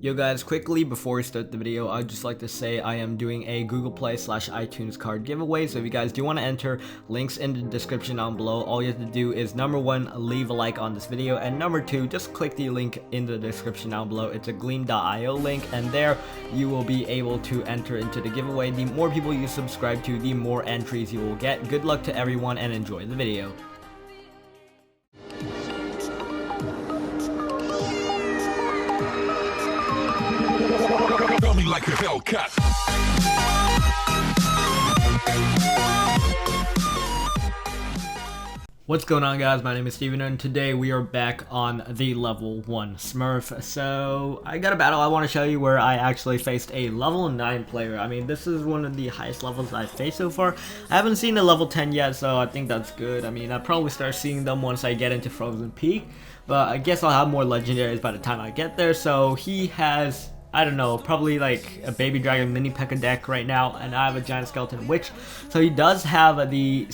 Yo guys, quickly before we start the video, I'd just like to say I am doing a Google Play / iTunes card giveaway. So if you guys do want to enter, links in the description down below. All you have to do is number 1, leave a like on this video, and number 2, just click the link in the description down below. It's a gleam.io link, and there you will be able to enter into the giveaway. The more people you subscribe to, the more entries you will get. Good luck to everyone and enjoy the video. Me like a Hellcat. What's going on, guys? My name is Steven, and today we are back on the level 1 Smurf. So I got a battle I want to show you where I actually faced a level 9 player. I mean, this is one of the highest levels I've faced so far. I haven't seen a level 10 yet, so I think that's good. I mean, I'll probably start seeing them once I get into Frozen Peak, but I guess I'll have more legendaries by the time I get there. So he has, I don't know, probably like a baby dragon mini P.E.K.K.A deck right now, and I have a giant skeleton witch. So he does have the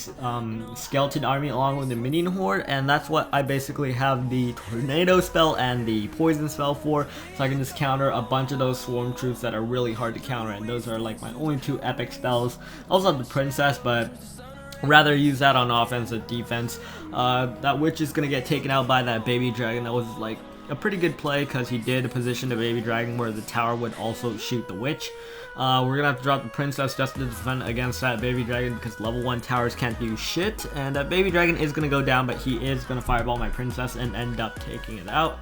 skeleton army along with the minion horde, and that's what I basically have the tornado spell and the poison spell for, so I can just counter a bunch of those swarm troops that are really hard to counter, and those are like my only 2 epic spells. I also have the princess, but rather use that on offense than defense. That witch is gonna get taken out by that baby dragon. That was like a pretty good play because he did position the baby dragon where the tower would also shoot the witch. We're gonna have to drop the princess just to defend against that baby dragon because level 1 towers can't do shit, and that baby dragon is gonna go down, but he is gonna fireball my princess and end up taking it out.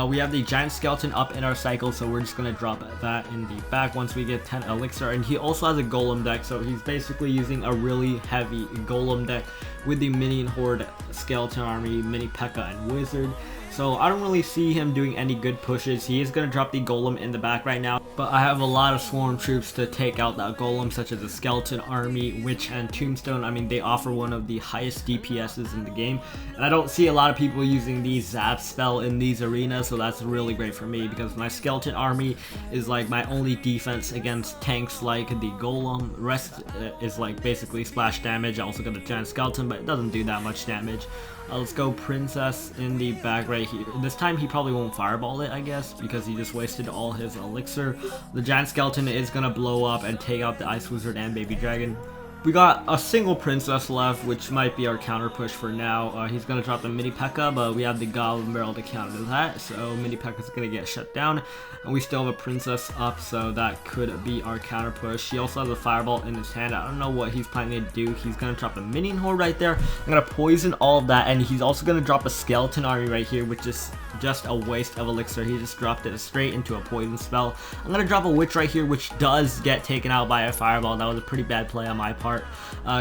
We have the giant skeleton up in our cycle, so we're just gonna drop that in the back once we get 10 elixir. And he also has a golem deck, so he's basically using a really heavy golem deck with the minion horde, skeleton army, mini P.E.K.K.A and wizard. So I don't really see him doing any good pushes. He is going to drop the golem in the back right now, but I have a lot of swarm troops to take out that golem, such as the skeleton army, witch, and tombstone. I mean, they offer one of the highest DPSs in the game, and I don't see a lot of people using the zap spell in these arenas, so that's really great for me because my skeleton army is like my only defense against tanks like the golem. The rest is like basically splash damage. I also got the giant skeleton, but it doesn't do that much damage. Let's go princess in the back right here. This time he probably won't fireball it, I guess, because he just wasted all his elixir. The giant skeleton is gonna blow up and take out the ice wizard and baby dragon. We got a single princess left, which might be our counter push for now. He's going to drop the mini P.E.K.K.A, but we have the goblin barrel to counter that, so mini P.E.K.K.A is going to get shut down. And we still have a princess up, so that could be our counter push. He also has a fireball in his hand. I don't know what he's planning to do. He's going to drop a minion horde right there. I'm going to poison all of that, and he's also going to drop a skeleton army right here, which is just a waste of elixir. He just dropped it straight into a poison spell. I'm going to drop a witch right here, which does get taken out by a fireball. That was a pretty bad play on my part.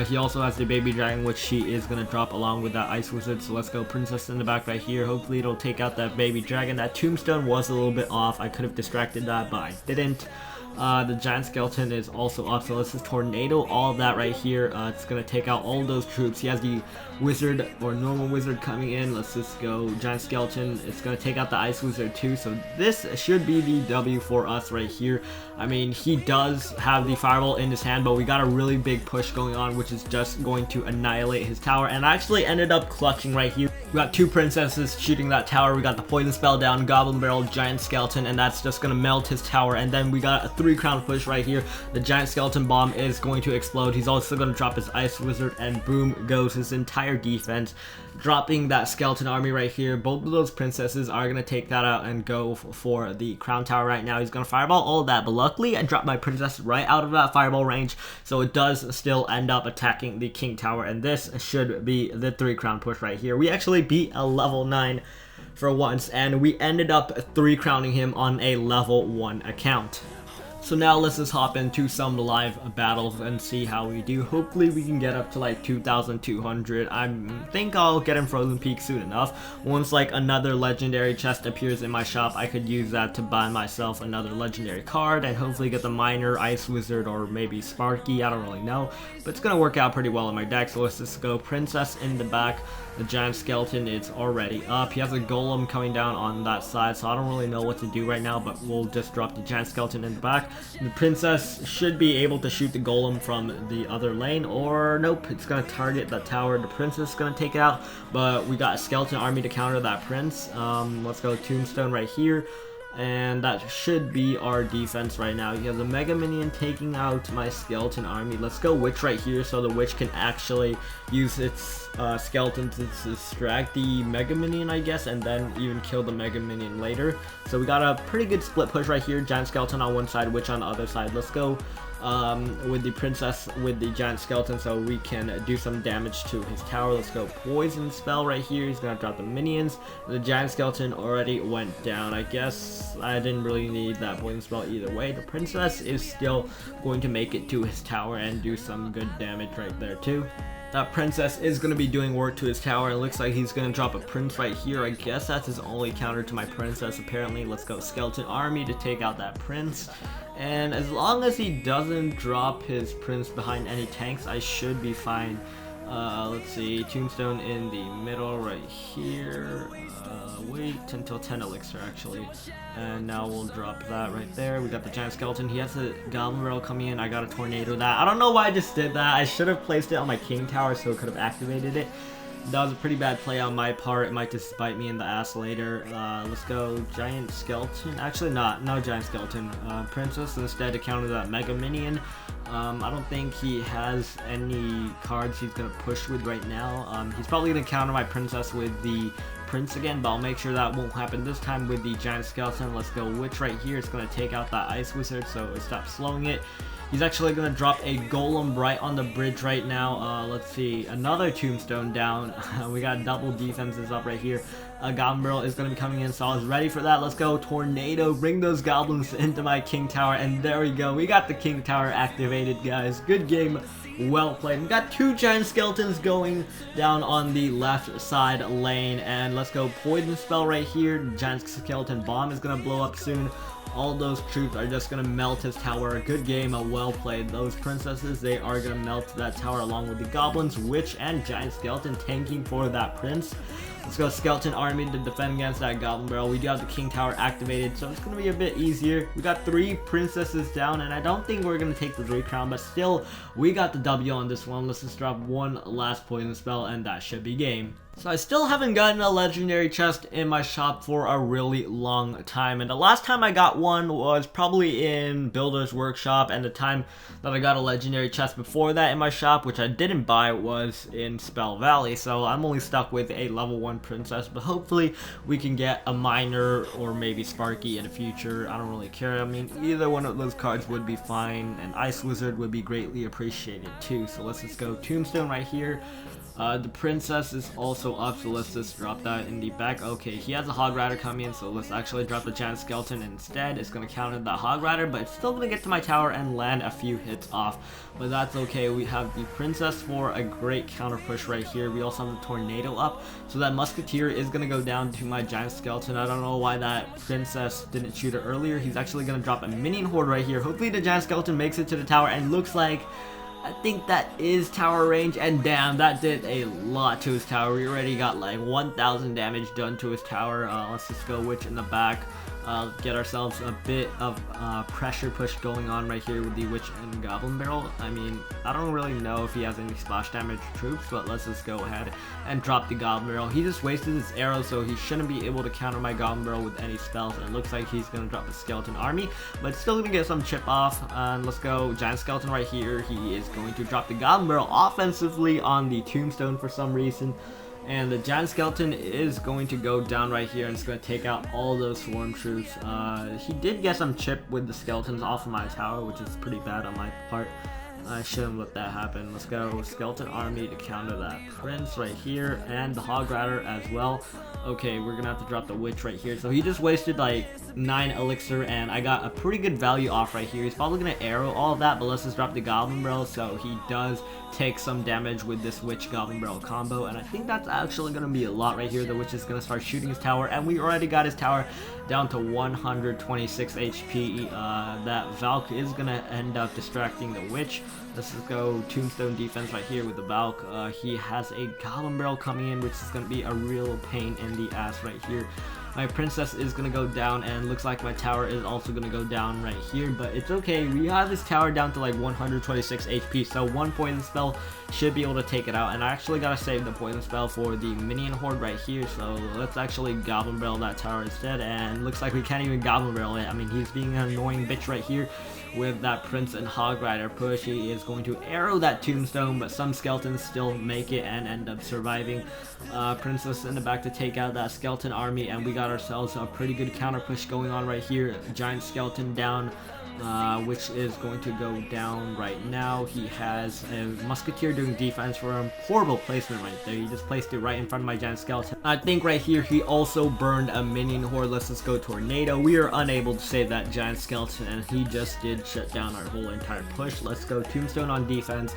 He also has the baby dragon, which she is going to drop along with that ice wizard. So let's go princess in the back right here. Hopefully it'll take out that baby dragon. That tombstone was a little bit off. I could have distracted that, but I didn't. The giant skeleton is also up, so let's just tornado all of that right here. It's going to take out all those troops. He has the wizard or normal wizard coming in. Let's just go giant skeleton. It's going to take out the ice wizard too, so this should be the W for us right here. I mean, he does have the fireball in his hand, but we got a really big push going on, which is just going to annihilate his tower, and I actually ended up clutching right here. We got 2 princesses shooting that tower. We got the poison spell down, goblin barrel, giant skeleton, and that's just going to melt his tower. And then we got a 3 crown push right here. The giant skeleton bomb is going to explode. He's also going to drop his ice wizard, and boom goes his entire defense, dropping that skeleton army right here. Both of those princesses are going to take that out and go for the crown tower right now. He's going to fireball all of that, but luckily I dropped my princess right out of that fireball range, so it does still end up attacking the king tower, and this should be the 3 crown push right here. We actually beat a level 9 for once, and we ended up 3 crowning him on a level 1 account. So now let's just hop into some live battles and see how we do. Hopefully we can get up to like 2,200. I think I'll get in Frozen Peak soon enough. Once like another legendary chest appears in my shop, I could use that to buy myself another legendary card and hopefully get the miner, ice wizard, or maybe Sparky. I don't really know, but it's gonna work out pretty well in my deck. So let's just go princess in the back. The giant skeleton is already up. He has a golem coming down on that side, so I don't really know what to do right now, but we'll just drop the giant skeleton in the back. The princess should be able to shoot the golem from the other lane, or nope, it's going to target that tower. The princess is going to take it out, but we got a skeleton army to counter that prince. Let's go tombstone right here. And that should be our defense right now. He has a Mega Minion taking out my Skeleton army. Let's go Witch right here so the Witch can actually use its skeleton to distract the Mega Minion, I guess, and then even kill the Mega Minion later. So we got a pretty good split push right here. Giant Skeleton on one side, Witch on the other side. Let's go with the Princess with the Giant Skeleton so we can do some damage to his tower. Let's go Poison Spell right here. He's gonna drop the minions. The Giant Skeleton already went down. I guess I didn't really need that Poison Spell either way. The Princess is still going to make it to his tower and do some good damage right there too. That Princess is going to be doing work to his tower. It looks like he's going to drop a Prince right here. I guess that's his only counter to my Princess apparently. Let's go Skeleton Army to take out that Prince. And as long as he doesn't drop his Prince behind any tanks, I should be fine. Let's see, Tombstone in the middle right here. Wait until 10 elixir actually. And now we'll drop that right there. We got the Giant Skeleton. He has a Goblin Barrel coming in. I got a Tornado that. I don't know why I just did that. I should have placed it on my King Tower so it could have activated it. That was a pretty bad play on my part. It might just bite me in the ass later. Let's go Giant Skeleton. Actually not. No Giant Skeleton. Princess instead to counter that Mega Minion. I don't think he has any cards he's going to push with right now. He's probably going to counter my Princess with the Prince again, but I'll make sure that won't happen this time with the Giant Skeleton. Let's go Witch right here. It's going to take out that Ice Wizard so it stops slowing it. He's actually going to drop a Golem right on the bridge right now. Let's see, another Tombstone down. We got double defenses up right here. Goblin Barrel is going to be coming in, so I was ready for that. Let's go Tornado, bring those goblins into my King Tower, and there we go. We got the King Tower activated, guys. Good game. Well played. We got two Giant Skeletons going down on the left side lane, and let's go Poison Spell right here. Giant Skeleton Bomb is going to blow up soon. All those troops are just going to melt his tower. Good game, well played. Those princesses, they are going to melt that tower along with the goblins, Witch, and Giant Skeleton tanking for that prince. Let's go Skeleton Army to defend against that Goblin Barrel. We do have the King Tower activated, so it's going to be a bit easier. We got 3 princesses down, and I don't think we're going to take the 3 crown, but still, we got the W on this one. Let's just drop one last Poison Spell, and that should be game. So I still haven't gotten a legendary chest in my shop for a really long time, and the last time I got one was probably in Builder's Workshop, and the time that I got a legendary chest before that in my shop, which I didn't buy, was in Spell Valley. So I'm only stuck with a level 1 princess, but hopefully we can get a Miner or maybe Sparky in the future. I don't really care. I mean, either one of those cards would be fine, and Ice Wizard would be greatly appreciated too. So let's just go Tombstone right here. The princess is also up, so let's just drop that in the back. Okay, he has a Hog Rider coming in, so let's actually drop the Giant Skeleton instead. It's going to counter that Hog Rider, but it's still going to get to my tower and land a few hits off. But that's okay. We have the princess for a great counter push right here. We also have the Tornado up, so that Musketeer is going to go down to my Giant Skeleton. I don't know why that princess didn't shoot it earlier. He's actually going to drop a Minion Horde right here. Hopefully the Giant Skeleton makes it to the tower, and looks like I think that is tower range, and damn, that did a lot to his tower. We already got like 1,000 damage done to his tower. Let's just go Witch in the back. Get ourselves a bit of pressure push going on right here with the Witch and Goblin Barrel. I mean, I don't really know if he has any splash damage troops, but let's just go ahead and drop the Goblin Barrel. He just wasted his arrow, so he shouldn't be able to counter my Goblin Barrel with any spells. And it looks like he's going to drop a Skeleton Army, but still going to get some chip off. And let's go Giant Skeleton right here. He is going to drop the Goblin Barrel offensively on the Tombstone for some reason. And the Giant Skeleton is going to go down right here, and it's going to take out all those swarm troops. He did get some chip with the skeletons off of my tower, which is pretty bad on my part. I shouldn't let that happen. Let's go Skeleton Army to counter that Prince right here, and the Hog Rider as well. Okay, we're gonna have to drop the Witch right here. So he just wasted like 9 elixir, and I got a pretty good value off right here. He's probably gonna arrow all of that, but let's just drop the Goblin Barrel so he does take some damage with this Witch Goblin Barrel combo, and I think that's actually gonna be a lot right here. The Witch is gonna start shooting his tower, and we already got his tower down to 126 HP. That Valk is gonna end up distracting the Witch. Let's just go Tombstone defense right here with the Valk. He has a Goblin Barrel coming in, which is going to be a real pain in the ass right here. My princess is gonna go down, and looks like my tower is also gonna go down right here, but it's okay. We have this tower down to like 126 HP, so one poison spell should be able to take it out. And I actually gotta save the poison spell for the minion horde right here, so let's actually goblin barrel that tower instead. And looks like we can't even goblin barrel it. I mean, he's being an annoying bitch right here with that prince and hog rider push. He is going to arrow that tombstone, but some skeletons still make it and end up surviving. Princess in the back to take out that skeleton army, and we got ourselves a pretty good counter push going on right here. Giant skeleton down, which is going to go down right now. He has a musketeer doing defense for him. Horrible placement right there. He just placed it right in front of my giant skeleton. I think right here he also burned a minion horde. Let's just go tornado. We are unable to save that giant skeleton, and he just did shut down our whole entire push. Let's go tombstone on defense.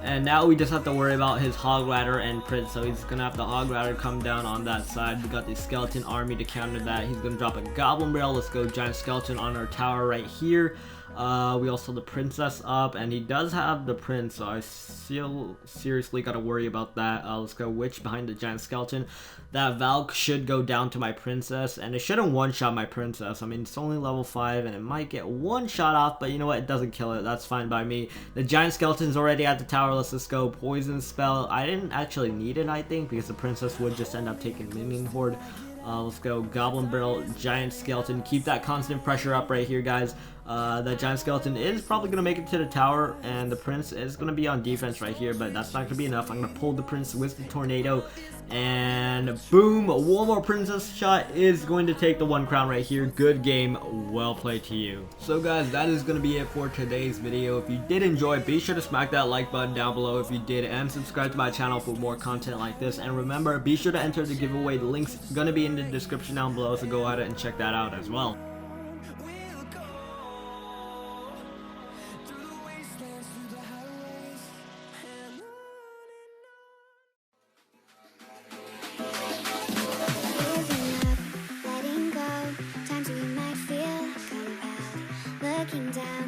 And now we just have to worry about his hog rider and prince, so he's gonna have the hog rider come down on that side. We got the skeleton army to counter that. He's gonna drop a goblin barrel. Let's go giant skeleton on our tower right here. We also have the princess up, and he does have the prince, so I still seriously gotta worry about that. Let's go witch behind the giant skeleton. That Valk should go down to my princess, and it shouldn't one-shot my princess. I mean, it's only level 5, and it might get one shot off, but you know what? It doesn't kill it. That's fine by me. The giant skeleton's already at the tower. Let's just go poison spell. I didn't actually need it, I think, because the princess would just end up taking minion horde. Let's go goblin barrel, giant skeleton. Keep that constant pressure up right here, guys. That giant skeleton is probably gonna make it to the tower, and the prince is gonna be on defense right here, but that's not gonna be enough. I'm gonna pull the prince with the tornado, and boom, one more princess shot is going to take the 1 crown right here. Good game, well played to you. So guys, that is gonna be it for today's video. If you did enjoy, be sure to smack that like button down below if you did, and subscribe to my channel for more content like this. And remember, be sure to enter the giveaway. The link's gonna be in the description down below, so go ahead and check that out as well. Letting go, times we might feel compelled, looking down.